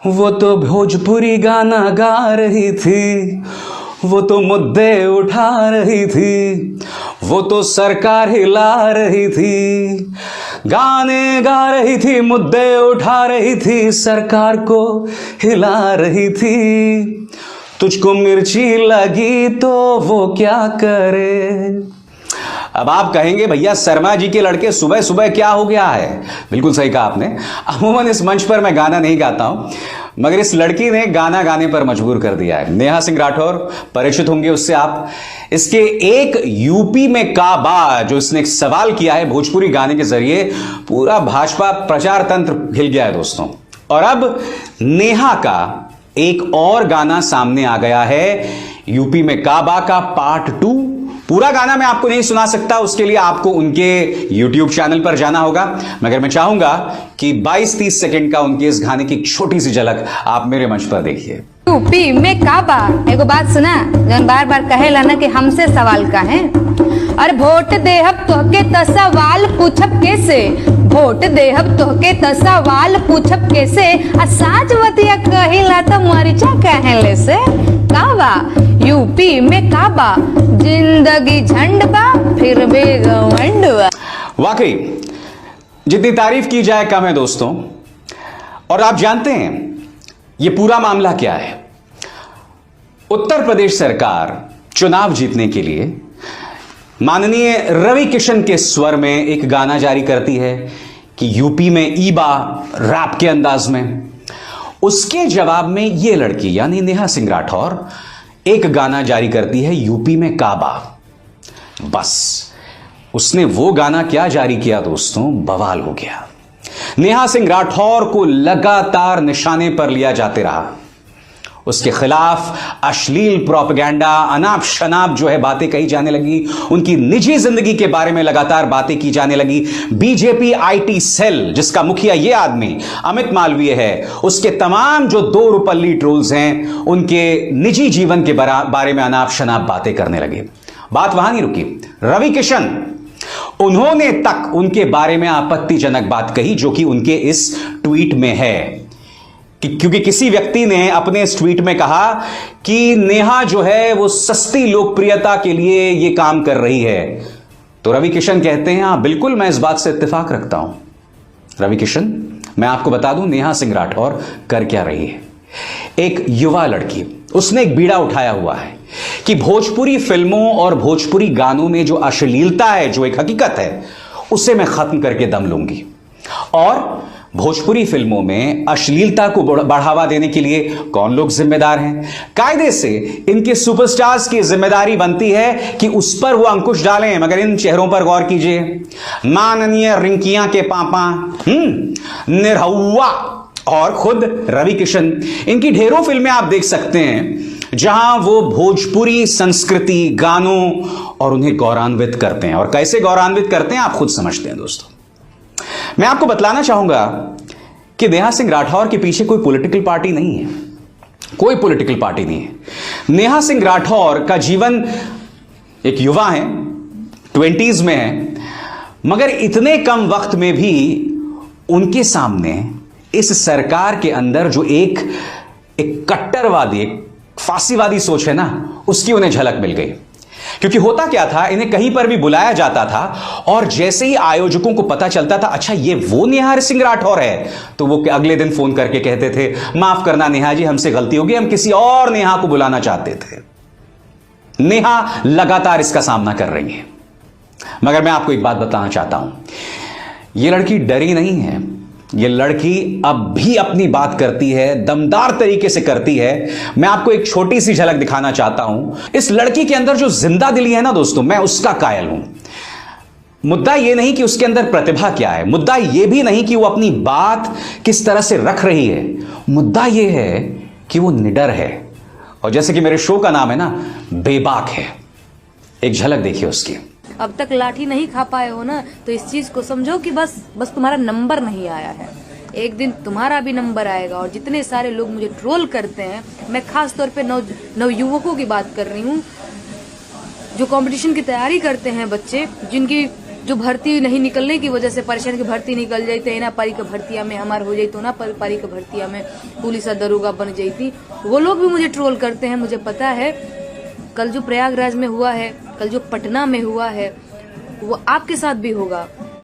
वो तो भोजपुरी गाना गा रही थी, वो तो मुद्दे उठा रही थी, वो तो सरकार हिला रही थी। गाने गा रही थी, मुद्दे उठा रही थी, सरकार को हिला रही थी। तुझको मिर्ची लगी तो वो क्या करे। अब आप कहेंगे भैया शर्मा जी के लड़के सुबह सुबह क्या हो गया है। बिल्कुल सही कहा आपने। अमूमन इस मंच पर मैं गाना नहीं गाता हूं, मगर इस लड़की ने गाना गाने पर मजबूर कर दिया है। नेहा सिंह राठौर, परिचित होंगे उससे आप। इसके एक यूपी में काबा जो इसने एक सवाल किया है भोजपुरी गाने के जरिए, पूरा भाजपा प्रचार तंत्र हिल गया है दोस्तों। और अब नेहा का एक और गाना सामने आ गया है, यूपी में काबा का पार्ट 2। पूरा गाना मैं आपको नहीं सुना सकता, उसके लिए आपको उनके YouTube चैनल पर जाना होगा, मगर मैं चाहूंगा कि 22-30 सेकंड का उनके इस गाने की छोटी सी झलक आप मेरे मंच पर देखिए। यूपी में काबा, एगो बात सुना, जन बार बार कहेला ना कि हमसे सवाल का है। अरे वोट देहब तोहके त सवाल पूछब कैसे, वोट देहब तोहके त सवाल पूछब कैसे, आ साजवतिया कहिला त मरिचा कहले से। काबा यूपी में काबा, जिंदगी झंड बा फिर भी घमंड बा। वाकई जितनी तारीफ की जाए कम है दोस्तों। और आप जानते हैं ये पूरा मामला क्या है। उत्तर प्रदेश सरकार चुनाव जीतने के लिए माननीय रवि किशन के स्वर में एक गाना जारी करती है कि यूपी में ईबा, रैप के अंदाज में। उसके जवाब में ये लड़की यानी नेहा सिंह राठौर एक गाना जारी करती है यूपी में काबा। बस उसने वो गाना क्या जारी किया दोस्तों, बवाल हो गया। नेहा सिंह राठौर को लगातार निशाने पर लिया जाते रहा। उसके खिलाफ अश्लील प्रोपेगेंडा, अनाप शनाप जो है बातें कही जाने लगी। उनकी निजी जिंदगी के बारे में लगातार बातें की जाने लगी। बीजेपी आईटी सेल, जिसका मुखिया ये आदमी अमित मालवीय है, उसके तमाम जो दो रुपल्ली ट्रोल्स हैं, उनके निजी जीवन के बारे में अनाप शनाप बातें करने लगे। बात वहां नहीं रुकी। रवि किशन, उन्होंने तक उनके बारे में आपत्तिजनक बात कही, जो कि उनके इस ट्वीट में है। क्योंकि किसी व्यक्ति ने अपने इस ट्वीट में कहा कि नेहा जो है वो सस्ती लोकप्रियता के लिए ये काम कर रही है। तो रवि किशन कहते हैं हाँ बिल्कुल, मैं इस बात से इत्तेफाक रखता हूं। रवि किशन, मैं आपको बता दूं नेहा सिंह राठौर कर क्या रही है। एक युवा लड़की, उसने एक बीड़ा उठाया हुआ है कि भोजपुरी फिल्मों और भोजपुरी गानों में जो अश्लीलता है, जो एक हकीकत है, उसे मैं खत्म करके दम लूंगी। और भोजपुरी फिल्मों में अश्लीलता को बढ़ावा देने के लिए कौन लोग जिम्मेदार हैं? कायदे से इनके सुपरस्टार्स की जिम्मेदारी बनती है कि उस पर वो अंकुश डालें। मगर इन चेहरों पर गौर कीजिए, माननीय रिंकियां के पापा, निरहुआ और खुद रवि किशन, इनकी ढेरों फिल्में आप देख सकते हैं जहां वो भोजपुरी संस्कृति, गानों और उन्हें गौरवान्वित करते हैं। और कैसे गौरवान्वित करते हैं आप खुद समझते हैं दोस्तों। मैं आपको बतलाना चाहूंगा कि नेहा सिंह राठौर के पीछे कोई पॉलिटिकल पार्टी नहीं है, कोई पॉलिटिकल पार्टी नहीं है। नेहा सिंह राठौर का जीवन, एक युवा है, 20s में है, मगर इतने कम वक्त में भी उनके सामने इस सरकार के अंदर जो एक कट्टरवादी, एक फांसीवादी सोच है ना, उसकी उन्हें झलक मिल गई। क्योंकि होता क्या था, इन्हें कहीं पर भी बुलाया जाता था और जैसे ही आयोजकों को पता चलता था अच्छा ये वो नेहा सिंह राठौर है, तो वो अगले दिन फोन करके कहते थे माफ करना नेहा जी, हमसे गलती होगी, हम किसी और नेहा को बुलाना चाहते थे। नेहा लगातार इसका सामना कर रही है। मगर मैं आपको एक बात बताना चाहता हूं, यह लड़की डरी नहीं है। यह लड़की अब भी अपनी बात करती है, दमदार तरीके से करती है। मैं आपको एक छोटी सी झलक दिखाना चाहता हूं। इस लड़की के अंदर जो जिंदा दिली है ना दोस्तों, मैं उसका कायल हूं। मुद्दा यह नहीं कि उसके अंदर प्रतिभा क्या है, मुद्दा यह भी नहीं कि वो अपनी बात किस तरह से रख रही है, मुद्दा यह है कि वो निडर है। और जैसे कि मेरे शो का नाम है ना, बेबाक है। एक झलक देखिए उसकी। अब तक लाठी नहीं खा पाए हो ना, तो इस चीज को समझो कि बस तुम्हारा नंबर नहीं आया है। एक दिन तुम्हारा भी नंबर आएगा। और जितने सारे लोग मुझे ट्रोल करते हैं, मैं खास तौर पे नव युवकों की बात कर रही हूँ, जो कंपटीशन की तैयारी करते हैं, बच्चे जिनकी जो भर्ती नहीं निकलने की वजह से परेशान की भर्ती निकल जाती है ना, पारी का भर्तिया में हमार हो जाती, ना पारी का भर्तिया में पुलिस दरोगा बन जाती, वो लोग भी मुझे ट्रोल करते हैं। मुझे पता है कल जो प्रयागराज में हुआ है, कल जो पटना में हुआ है, वो आपके साथ भी होगा।